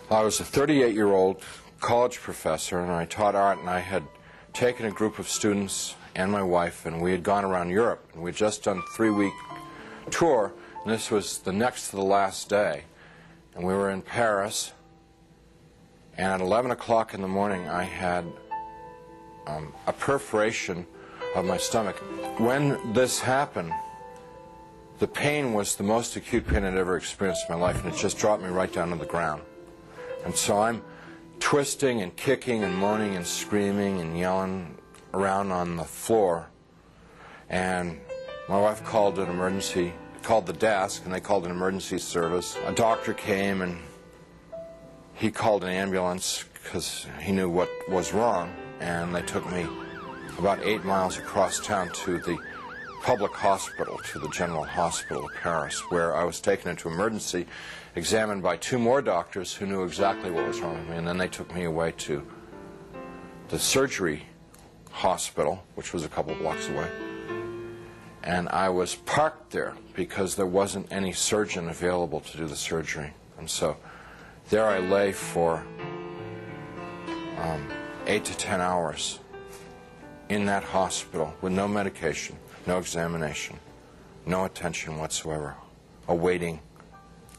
I was a 38-year-old college professor, and I taught art, and I had taken a group of students and my wife, and we had gone around Europe, and we had just done a 3-week tour, and this was the next to the last day. And we were in Paris, and at 11 o'clock in the morning I had a perforation of my stomach. When this happened, the pain was the most acute pain I'd ever experienced in my life, and it just dropped me right down to the ground. And so I'm twisting and kicking and moaning and screaming and yelling around on the floor, and my wife called an emergency, called the desk, and they called an emergency service. A doctor came, and he called an ambulance because he knew what was wrong, and they took me about 8 miles across town to the public hospital, to the General Hospital of Paris, where I was taken into emergency, examined by 2 more doctors who knew exactly what was wrong with me, and then they took me away to the surgery hospital, which was a couple blocks away. And I was parked there because there wasn't any surgeon available to do the surgery. And so there I lay for 8 to 10 hours in that hospital with no medication, no examination, no attention whatsoever, awaiting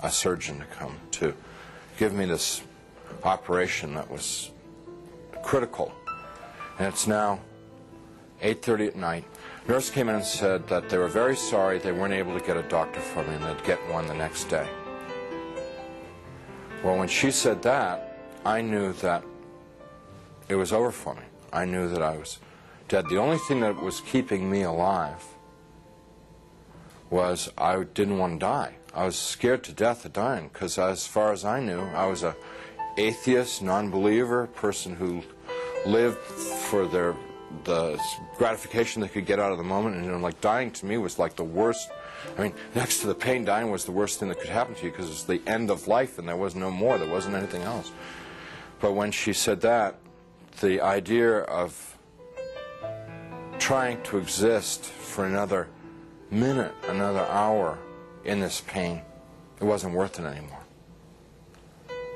a surgeon to come to give me this operation that was critical. And it's now 8:30 at night. Nurse came in and said that they were very sorry they weren't able to get a doctor for me and they'd get one the next day. Well, when she said that, I knew that it was over for me. I knew that I was dead. The only thing that was keeping me alive was I didn't want to die. I was scared to death of dying because, as far as I knew, I was an atheist, non-believer, person who lived for the gratification they could get out of the moment, and like dying to me was like the worst. I mean, next to the pain, dying was the worst thing that could happen to you because it's the end of life and there was no more, there wasn't anything else. But when she said that, the idea of trying to exist for another minute, another hour in this pain, it wasn't worth it anymore.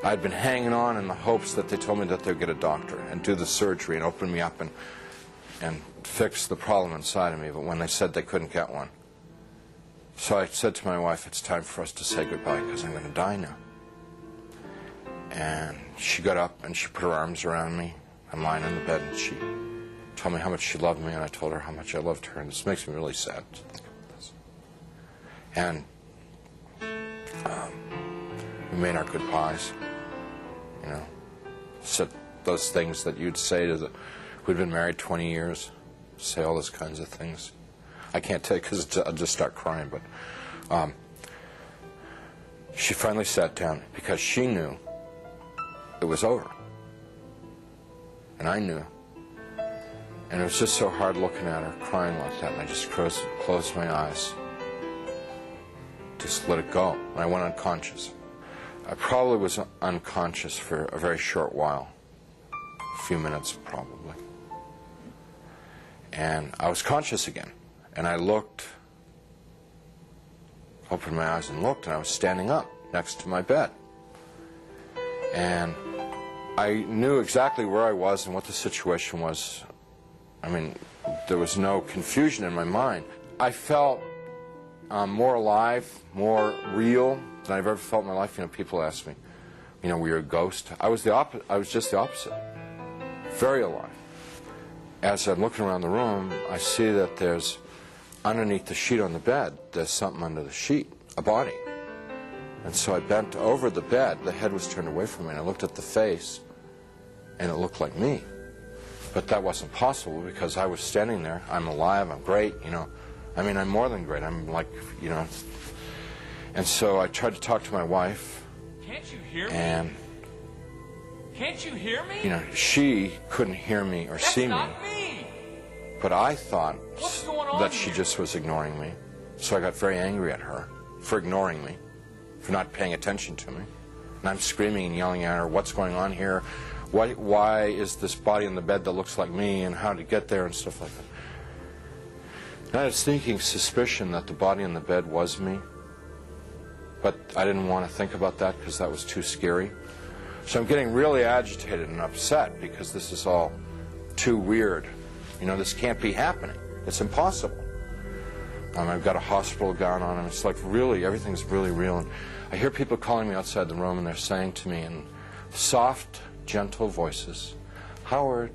I'd been hanging on in the hopes that they told me that they'd get a doctor and do the surgery and open me up and fix the problem inside of me, but when they said they couldn't get one. So I said to my wife, it's time for us to say goodbye because I'm going to die now. And she got up and she put her arms around me. I'm lying in the bed and she told me how much she loved me, and I told her how much I loved her, and this makes me really sad to think about this. And we made our goodbyes, you know, said those things that you'd say to who'd been married 20 years, say all those kinds of things. I can't tell you because I'll just start crying, but she finally sat down because she knew it was over. And I knew. And it was just so hard looking at her crying like that, and I just closed my eyes. Just let it go. And I went unconscious. I probably was unconscious for a very short while. A few minutes, probably. And I was conscious again. And I looked, opened my eyes and looked, and I was standing up next to my bed. And I knew exactly where I was and what the situation was. I mean, there was no confusion in my mind. I felt more alive, more real than I've ever felt in my life. You know, people ask me, you know, were you a ghost? I was just the opposite. Very alive. As I'm looking around the room, I see that there's, underneath the sheet on the bed, there's something under the sheet, a body. And so I bent over the bed. The head was turned away from me, and I looked at the face, and it looked like me. But that wasn't possible because I was standing there. I'm alive. I'm great, you know. I mean, I'm more than great. I'm like, you know. And so I tried to talk to my wife. Can't you hear me? And, can't you hear me? you know, she couldn't hear me or see me. That's not me. But I thought What's going on that she here? just was ignoring me. So I got very angry at her for ignoring me, for not paying attention to me. And I'm screaming and yelling at her, what's going on here? Why is this body in the bed that looks like me, and how to get there and stuff like that. And I had a sneaking suspicion that the body in the bed was me, but I didn't want to think about that because that was too scary. So I'm getting really agitated and upset because this is all too weird. You know, this can't be happening. It's impossible. I've got a hospital gown on, and it's like really, everything's really real. And I hear people calling me outside the room, and they're saying to me in soft, gentle voices, "Howard,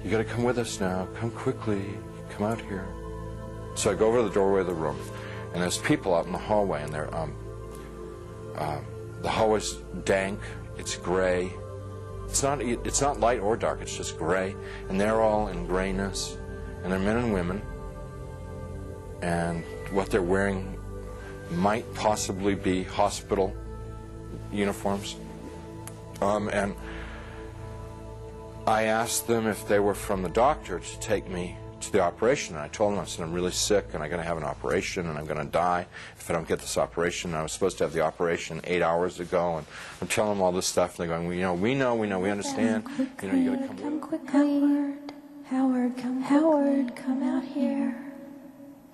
you got to come with us now. Come quickly. Come out here." So I go over to the doorway of the room, and there's people out in the hallway, and they're the hallway's dank. It's gray. It's not light or dark. It's just gray, and they're all in grayness, and they're men and women, and what they're wearing might possibly be hospital uniforms. And I asked them if they were from the doctor to take me to the operation, and I told them, I said, I'm really sick and I'm going to have an operation and I'm going to die if I don't get this operation. And I was supposed to have the operation 8 hours ago, and I'm telling them all this stuff, and they're going, we know, we understand. You know, you got to come quickly. Howard, come out here.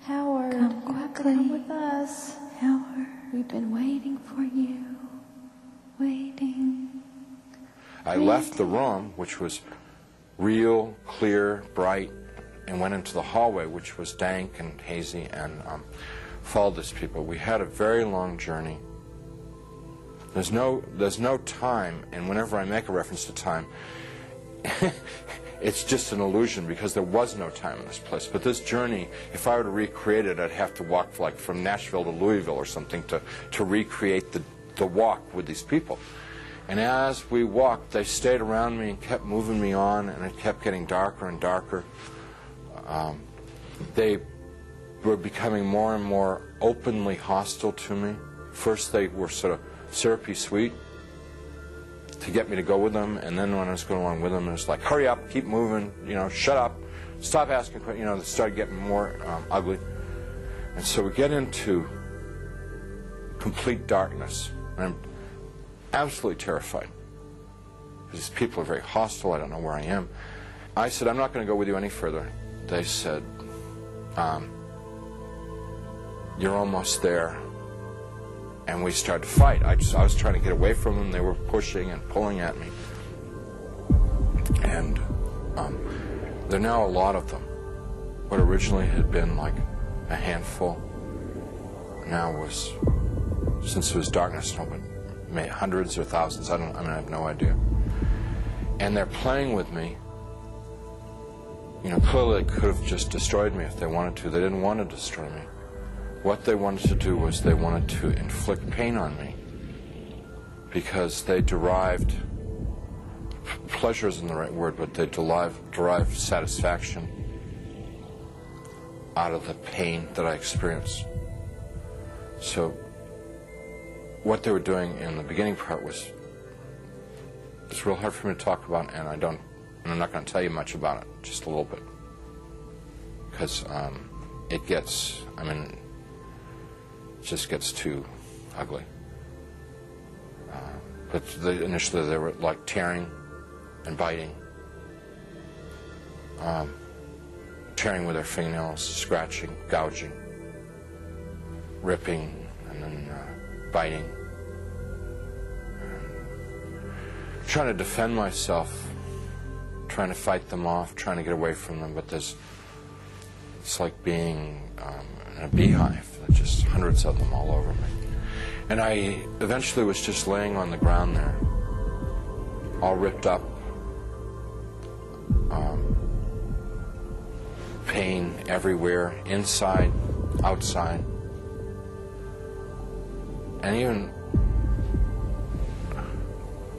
Howard, come quickly. Come with us. Howard, we've been waiting for you. Waiting. I left the room, which was real, clear, bright, and went into the hallway, which was dank and hazy, and followed these people. We had a very long journey. There's no time, and whenever I make a reference to time, it's just an illusion, because there was no time in this place. But this journey, if I were to recreate it, I'd have to walk like from Nashville to Louisville or something to recreate the walk with these people. And as we walked, they stayed around me and kept moving me on, and it kept getting darker and darker. They were becoming more and more openly hostile to me. First they were sort of syrupy sweet to get me to go with them, and then when I was going along with them, it was like, hurry up, keep moving, you know, shut up, stop asking questions. You know, they started getting more ugly. And so we get into complete darkness, and I'm absolutely terrified. These people are very hostile. I don't know where I am. I said, I'm not going to go with you any further. They said, you're almost there. And we started to fight. I was trying to get away from them. They were pushing and pulling at me. And there are now a lot of them. What originally had been like a handful now was, since it was darkness, maybe hundreds or thousands. I have no idea. And they're playing with me. You know, clearly they could have just destroyed me if they wanted to. They didn't want to destroy me. What they wanted to do was they wanted to inflict pain on me, because they derived, pleasure isn't the right word, but they derived satisfaction out of the pain that I experienced. So what they were doing in the beginning part was, it's real hard for me to talk about, and I'm not going to tell you much about it, just a little bit, because it gets, it just gets too ugly. But initially they were like tearing and biting, tearing with their fingernails, scratching, gouging, ripping, and then biting. Trying to defend myself, trying to fight them off, trying to get away from them, but it's like being in a beehive. There's just hundreds of them all over me. And I eventually was just laying on the ground there, all ripped up, pain everywhere, inside, outside, and even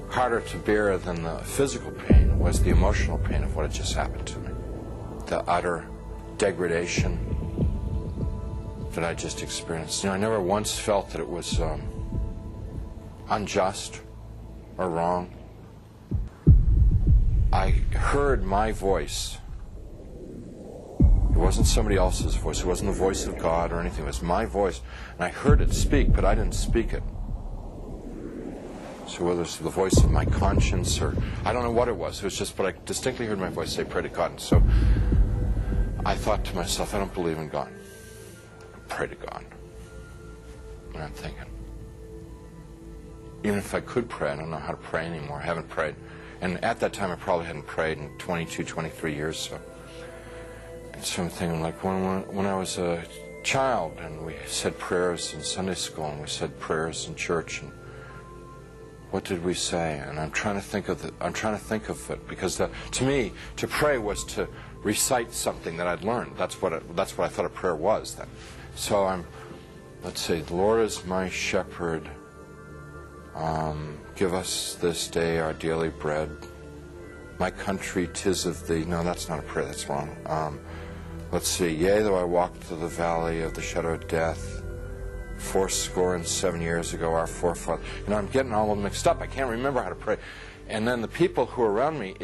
harder to bear than the physical pain was the emotional pain of what had just happened to me. The utter degradation that I just experienced. You know, I never once felt that it was unjust or wrong. I heard my voice. It wasn't somebody else's voice. It wasn't the voice of God or anything. It was my voice. And I heard it speak, but I didn't speak it. So whether it's the voice of my conscience or, I don't know what it was just, but I distinctly heard my voice say, pray to God. And so I thought to myself, I don't believe in God. Pray to God. And I'm thinking, even if I could pray, I don't know how to pray anymore. I haven't prayed. And at that time, I probably hadn't prayed in 22, 23 years. So I'm thinking, like, when I was a child, and we said prayers in Sunday school, and we said prayers in church, and what did we say? And I'm trying to think of it, because to me, to pray was to recite something that I'd learned. That's what I thought a prayer was then. So let's see, the Lord is my shepherd. Give us this day our daily bread. My country, 'tis of thee. No, that's not a prayer. That's wrong. Let's see. Yea, though I walk through the valley of the shadow of death, 77 years ago, our forefathers. I'm getting all of them mixed up. I can't remember how to pray. And then the people who are around me,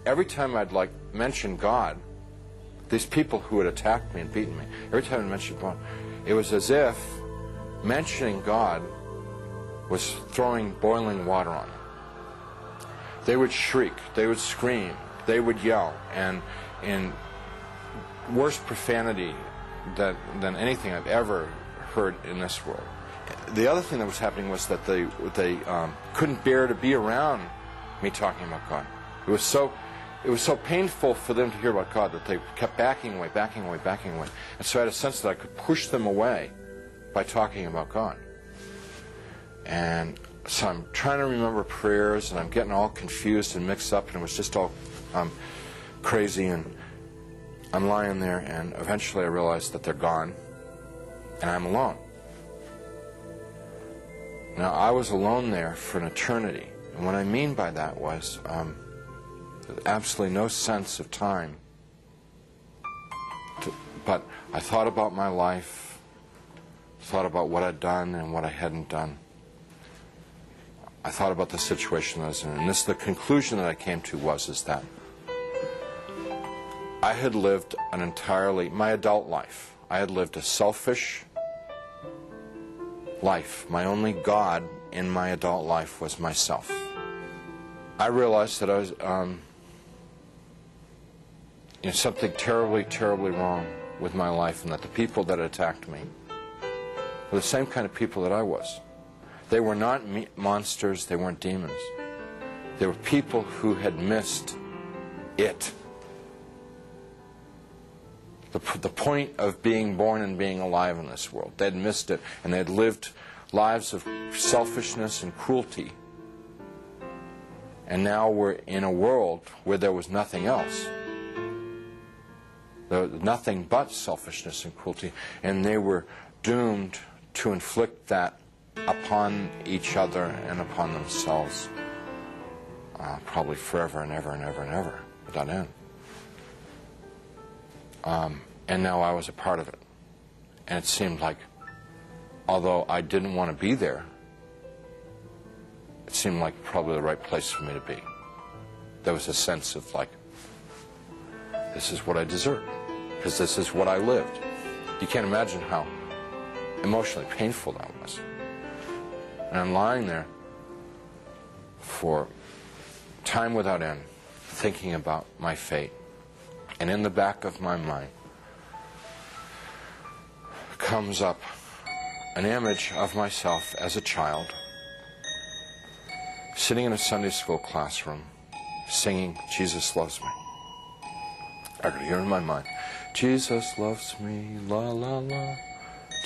every time I'd mention God, these people who had attacked me and beaten me, every time I mentioned God, it was as if mentioning God was throwing boiling water on them. They would shriek, they would scream, they would yell, and in worse profanity than anything I've ever heard in this world. The other thing that was happening was that they couldn't bear to be around me talking about God. It was so painful for them to hear about God that they kept backing away. And so I had a sense that I could push them away by talking about God. And so I'm trying to remember prayers, and I'm getting all confused and mixed up, and it was just all crazy. And I'm lying there, and eventually I realized that they're gone, and I'm alone. Now, I was alone there for an eternity. And what I mean by that was absolutely no sense of time. But I thought about my life, thought about what I'd done and what I hadn't done. I thought about the situation I was in. And the conclusion that I came to is that I had lived my adult life. I had lived a selfish life. My only God in my adult life was myself. I realized that I was something terribly, terribly wrong with my life, and that the people that attacked me were the same kind of people that I was. They were not monsters, they weren't demons. They were people who had missed it. The point of being born and being alive in this world. They'd missed it, and they'd lived lives of selfishness and cruelty. And now we're in a world where there was nothing else. There was nothing but selfishness and cruelty, and they were doomed to inflict that upon each other and upon themselves, probably forever and ever and ever and ever, without end. And now I was a part of it. And it seemed like, although I didn't want to be there, it seemed like probably the right place for me to be. There was a sense of like, this is what I deserve, because this is what I lived. You can't imagine how emotionally painful that was. And I'm lying there for time without end, thinking about my fate. And in the back of my mind comes up an image of myself as a child, sitting in a Sunday school classroom, singing, "Jesus Loves Me." I could hear in my mind, "Jesus loves me, la la la.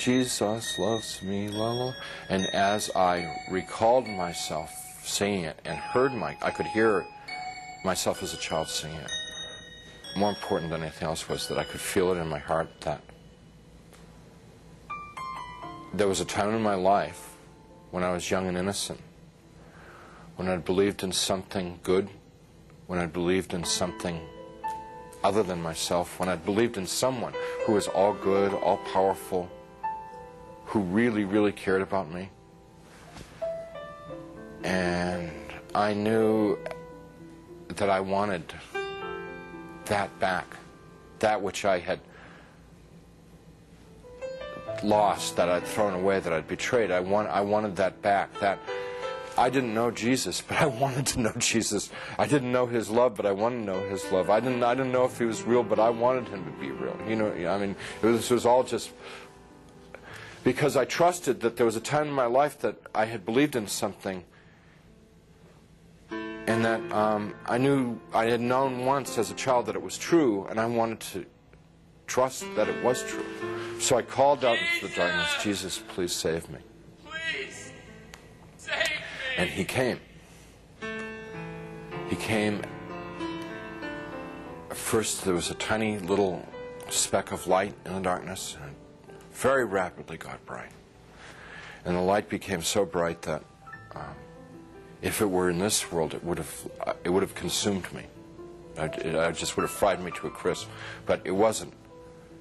Jesus loves me, la la." And as I recalled myself singing it and I could hear myself as a child singing it. More important than anything else was that I could feel it in my heart that there was a time in my life when I was young and innocent, when I believed in something good, when I believed in something other than myself, when I believed in someone who was all good, all powerful, who really, really cared about me. And I knew that I wanted that back, that which I had lost, that I'd thrown away, that I'd betrayed. I wanted that back. That I didn't know Jesus, but I wanted to know Jesus. I didn't know His love, but I wanted to know His love. I didn't know if He was real, but I wanted Him to be real. I mean, this was all just because I trusted that there was a time in my life that I had believed in something, and that I knew I had known once as a child that it was true, and I wanted to trust that it was true. So I called out into the darkness, Jesus, please save me. Please save me. And he came. He came. First there was a tiny little speck of light in the darkness, and very rapidly got bright. And the light became so bright that if it were in this world, it would have consumed me. I just would have fried me to a crisp. But it wasn't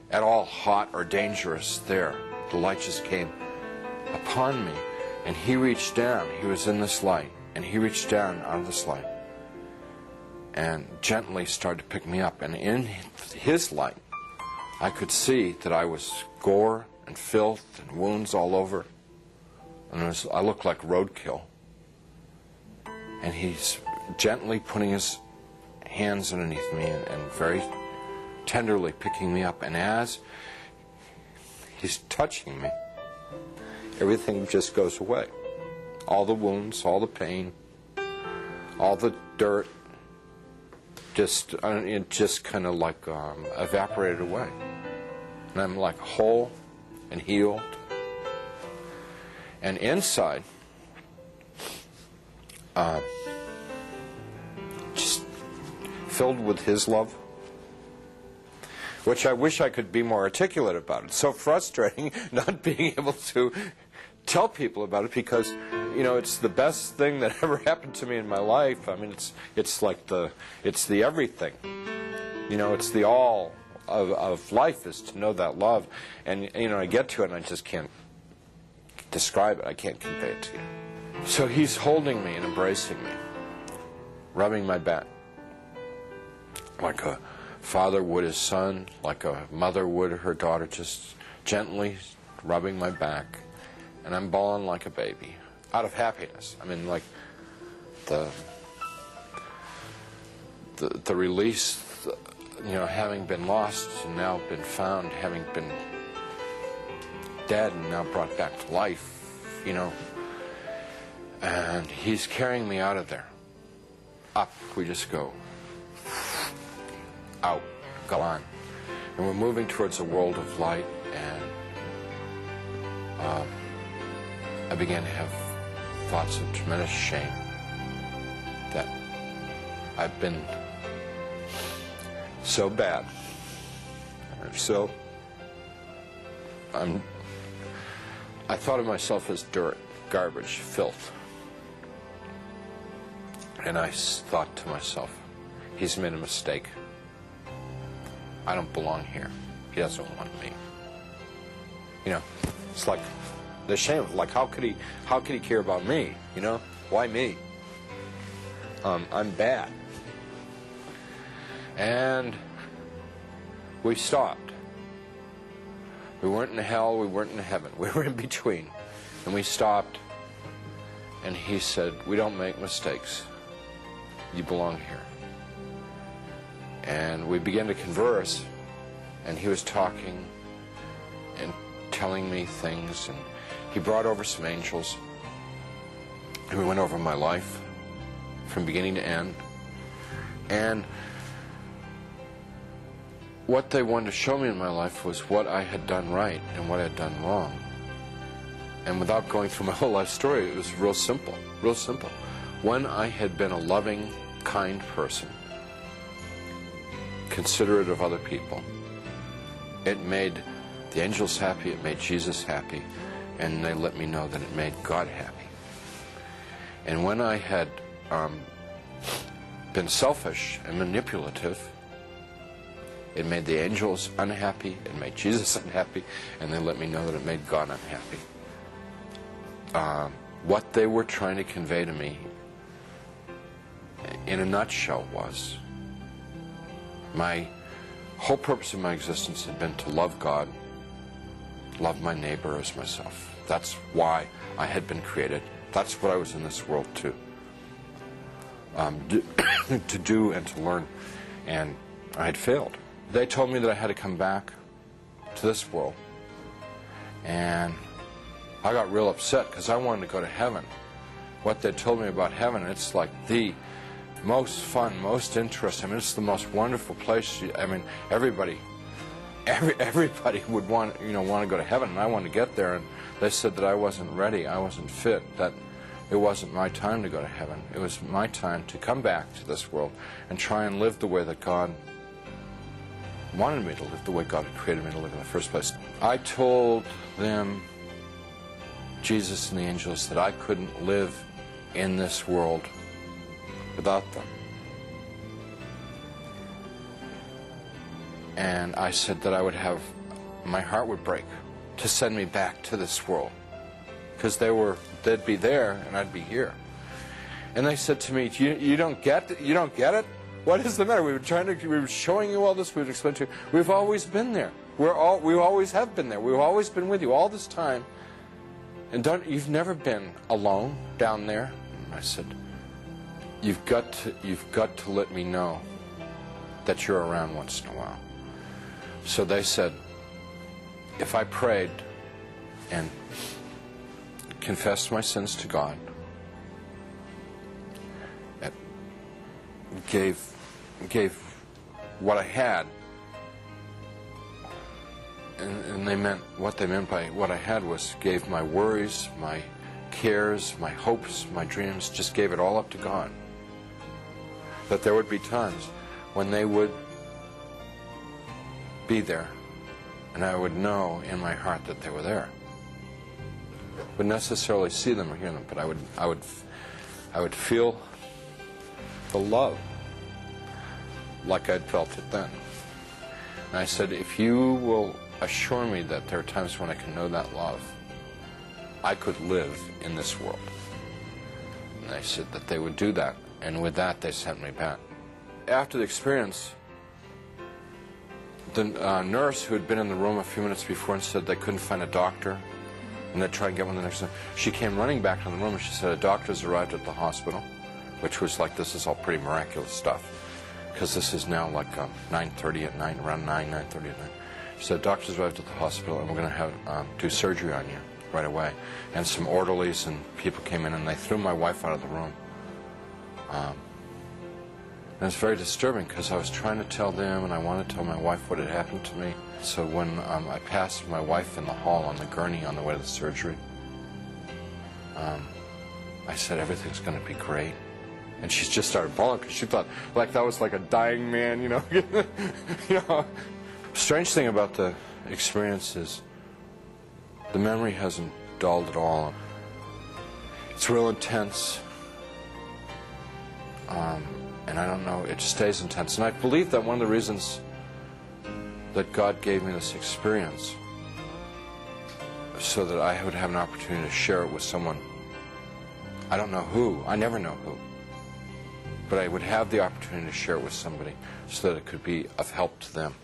at all hot or dangerous there. The light just came upon me, and he reached down. He was in this light, and he reached down out of this light and gently started to pick me up. And in his light, I could see that I was gore and filth and wounds all over, and I looked like roadkill. And he's gently putting his hands underneath me and very tenderly picking me up. And as he's touching me, everything just goes away. All the wounds, all the pain, all the dirt, it just kind of like evaporated away. And I'm like whole and healed. And inside, just filled with his love, which I wish I could be more articulate about. It's so frustrating not being able to tell people about it, because you know, it's the best thing that ever happened to me in my life. I mean, it's like it's the everything. You know, it's the all of life is to know that love. And you know, I get to it and I just can't describe it. I can't convey it to you. So he's holding me and embracing me, rubbing my back like a father would his son, like a mother would her daughter, just gently rubbing my back. And I'm bawling like a baby, out of happiness. I mean, like the release, you know, having been lost and now been found, having been dead and now brought back to life, you know. And he's carrying me out of there. Up, we just go. Out, gone. And we're moving towards a world of light, and I began to have thoughts of tremendous shame that I've been so bad. I thought of myself as dirt, garbage, filth. And I thought to myself, he's made a mistake. I don't belong here. He doesn't want me. You know, it's like the shame of, like, how could he care about me? You know, why me? I'm bad. And we stopped. We weren't in hell, we weren't in heaven. We were in between. And we stopped, and he said, we don't make mistakes. You belong here. And we began to converse, and he was talking and telling me things, and he brought over some angels, and we went over my life from beginning to end. And what they wanted to show me in my life was what I had done right and what I had done wrong. And without going through my whole life story, it was real simple, real simple. When I had been a loving, kind person, considerate of other people, it made the angels happy, it made Jesus happy, and they let me know that it made God happy. And when I had been selfish and manipulative, it made the angels unhappy, it made Jesus unhappy, and they let me know that it made God unhappy. What they were trying to convey to me, in a nutshell, was my whole purpose of my existence had been to love God, love my neighbor as myself. That's why I had been created. That's what I was in this world to do and to learn. And I had failed. They told me that I had to come back to this world and I got real upset because I wanted to go to heaven. What they told me about heaven, it's like the most fun, most interesting. I mean, it's the most wonderful place. I mean, everybody would want to go to heaven, and I wanted to get there. And they said that I wasn't ready, I wasn't fit, that it wasn't my time to go to heaven. It was my time to come back to this world and try and live the way that God wanted me to live, the way God had created me to live in the first place. I told them, Jesus and the angels, that I couldn't live in this world without them. And I said that I would have, my heart would break to send me back to this world, because they'd be there and I'd be here. And they said to me, you don't get it? What is the matter? We were showing you all this, we would explain to you. We've always been there. We always have been there. We've always been with you all this time. And you've never been alone down there. And I said, you've got to let me know that you're around once in a while. So they said, if I prayed and confessed my sins to God, and gave what I had, and what they meant by what I had was gave my worries, my cares, my hopes, my dreams, just gave it all up to God. That there would be times when they would be there, and I would know in my heart that they were there. Wouldn't necessarily see them or hear them, but I would feel the love like I'd felt it then. And I said, if you will assure me that there are times when I can know that love, I could live in this world. And they said that they would do that, and with that they sent me back. After the experience, the nurse who had been in the room a few minutes before and said they couldn't find a doctor, and they'd try and get one the next time, she came running back to the room and she said, a doctor's arrived at the hospital, which was like, this is all pretty miraculous stuff, because this is now like 9:30 at night, around 9:30 at night. She said, doctor's arrived at the hospital and we're going to have do surgery on you right away. And some orderlies and people came in and they threw my wife out of the room. And it's very disturbing because I was trying to tell them and I wanted to tell my wife what had happened to me. So when I passed my wife in the hall on the gurney on the way to the surgery, I said, everything's going to be great. And she just started bawling because she thought like that was like a dying man, you know. You know. Strange thing about the experience is the memory hasn't dulled at all. It's real intense. And I don't know, it stays intense. And I believe that one of the reasons that God gave me this experience so that I would have an opportunity to share it with someone. I don't know who, I never know who, but I would have the opportunity to share it with somebody so that it could be of help to them.